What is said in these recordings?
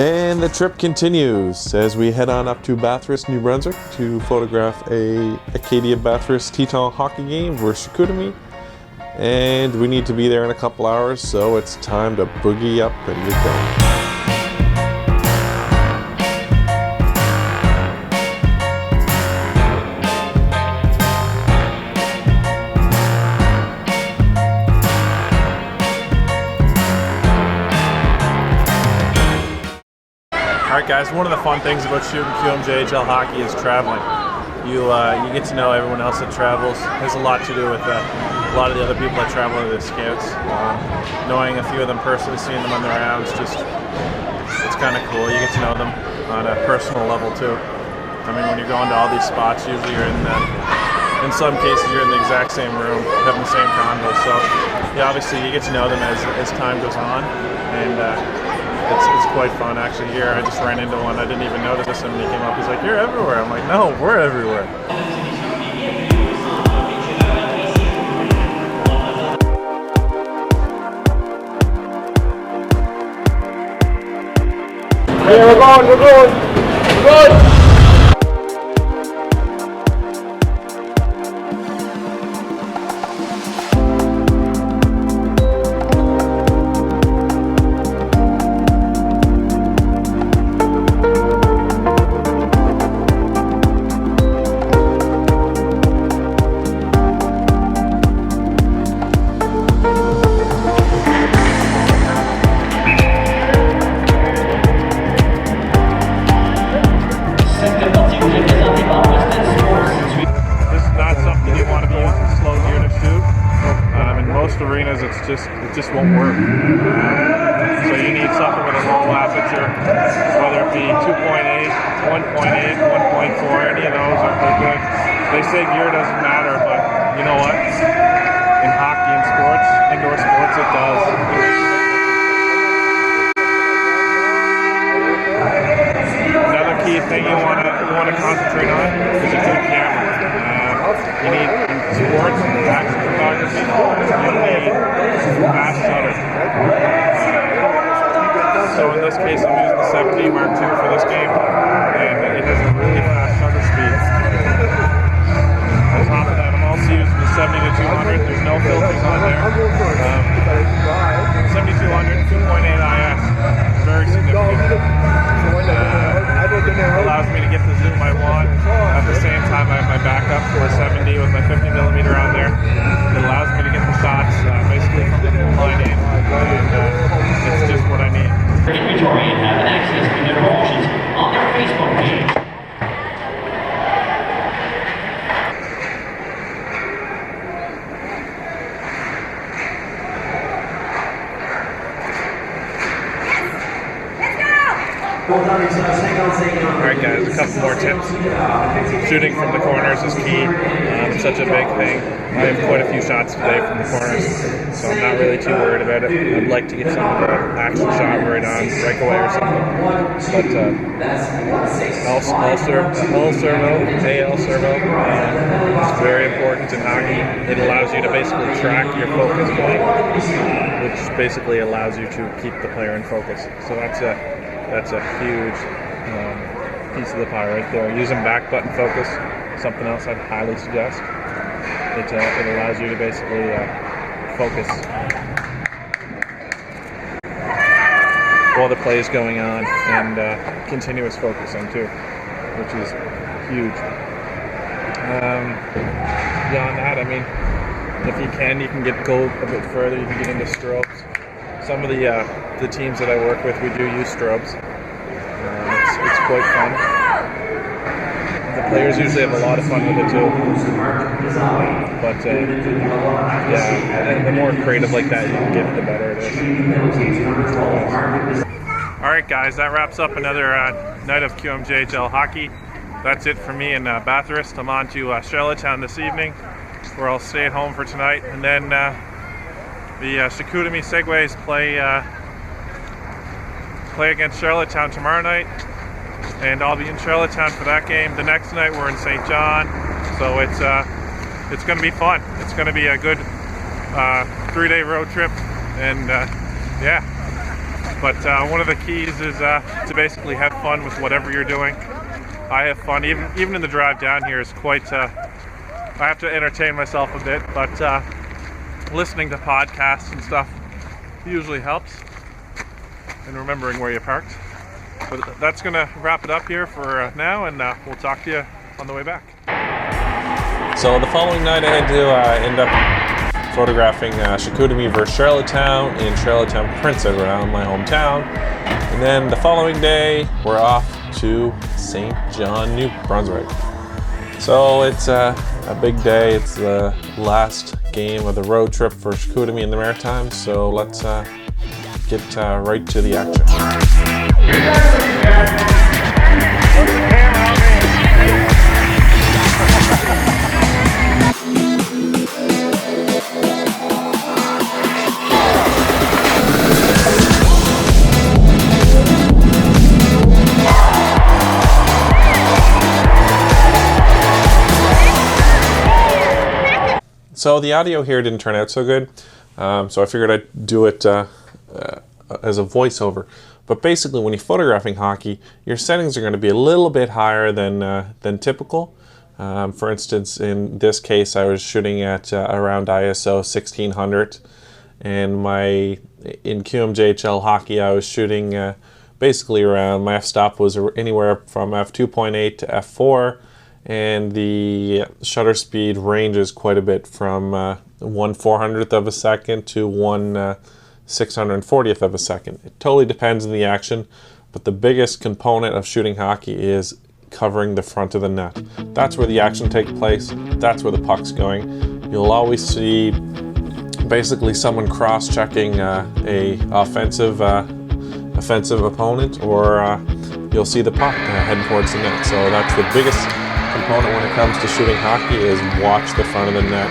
And the trip continues as we head on up to Bathurst, New Brunswick to photograph a Acadie-Bathurst Titan hockey game versus Chicoutimi. And we need to be there in a couple hours, so it's time to boogie up and get going. Alright guys, one of the fun things about shooting QMJHL hockey is traveling. You get to know everyone else that travels. There's a lot to do with a lot of the other people that travel with the scouts. Knowing a few of them personally, seeing them on their rounds, it's kind of cool. You get to know them on a personal level too. I mean, when you're going to all these spots, usually you're in some cases you're in the exact same room, having the same convo. So yeah, obviously you get to know them as time goes on, and it's quite fun actually. Here I just ran into one, I didn't even notice him, and he came up, he's like, "You're everywhere." I'm like, "No, we're everywhere." Yeah, we're going. Arenas, it just won't work. So you need something with a low aperture, whether it be 2.8, 1.8, 1.4, any of those are good. They say gear doesn't matter, but you know what? In hockey and sports, indoor sports, it does. Another key thing you want to concentrate on is a good camera. You need, in sports and action photography, you need fast shutter. So in this case, I'm using the 7D Mark II for this game, and it has a really fast shutter speed. On top of that, I'm also using the 70-200. There's no filters on there. 7200, 2.8 IS, very significant. Allows me to get the zoom I want. At the same time, I have my backup for a 7D with my 50mm on there. It allows me to get the shots basically from the full line in, and it's just what I need. Inventory and have access to their promotions on their Facebook page. Alright guys, a couple more tips. Shooting from the corners is key. It's such a big thing. I have quite a few shots today from the corners, so I'm not really too worried about it. I'd like to get some action shot right on breakaway or something. But L servo, it's very important in hockey. It allows you to basically track your focus point, which basically allows you to keep the player in focus. So that's a huge piece of the pie right there. Using back button focus, something else I'd highly suggest. It allows you to basically focus while the play is going on, and continuous focusing too, which is huge. Beyond that, I mean, if you can go a bit further. You can get into strobes. Some of the teams that I work with, we do use strobes. It's quite fun. The players usually have a lot of fun with it too. But yeah, the more creative like that you can get, the better it is. Alright guys, that wraps up another night of QMJHL hockey. That's it for me in Bathurst. I'm on to Charlottetown this evening, where I'll stay at home for tonight, and then the Chicoutimi Saguenéens play against Charlottetown tomorrow night, and I'll be in Charlottetown for that game. The next night we're in St. John, so it's going to be fun. It's going to be a good 3-day road trip, and yeah. But one of the keys is to basically have fun with whatever you're doing. I have fun, even in the drive down here is quite, I have to entertain myself a bit, but listening to podcasts and stuff usually helps, and remembering where you parked. But that's going to wrap it up here for now, and we'll talk to you on the way back. So the following night I had to end up photographing Chicoutimi versus Charlottetown in Charlottetown, Prince Edward Island, my hometown. And then the following day we're off to St. John, New Brunswick. So it's a big day. It's the last game of the road trip for Chicoutimi in the Maritimes. So let's get right to the action. So the audio here didn't turn out so good, so I figured I'd do it as a voiceover. But basically, when you're photographing hockey, your settings are going to be a little bit higher than typical. For instance, in this case, I was shooting at around ISO 1600, and in QMJHL Hockey, I was shooting basically around, my f-stop was anywhere from f2.8 to f4, and the shutter speed ranges quite a bit from 1/400th of a second to 1/640th of a second. It totally depends on the action, but the biggest component of shooting hockey is covering the front of the net. That's where the action takes place. That's where the puck's going. You'll always see basically someone cross-checking a offensive opponent, or you'll see the puck heading towards the net. So that's the biggest component when it comes to shooting hockey, is watch the front of the net.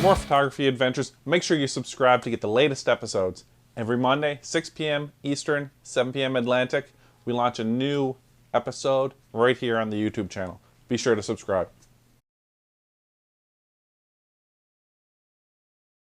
More photography adventures. Make sure you subscribe to get the latest episodes. Every Monday, 6 p.m. Eastern, 7 p.m. Atlantic, we launch a new episode right here on the YouTube channel. Be sure to subscribe.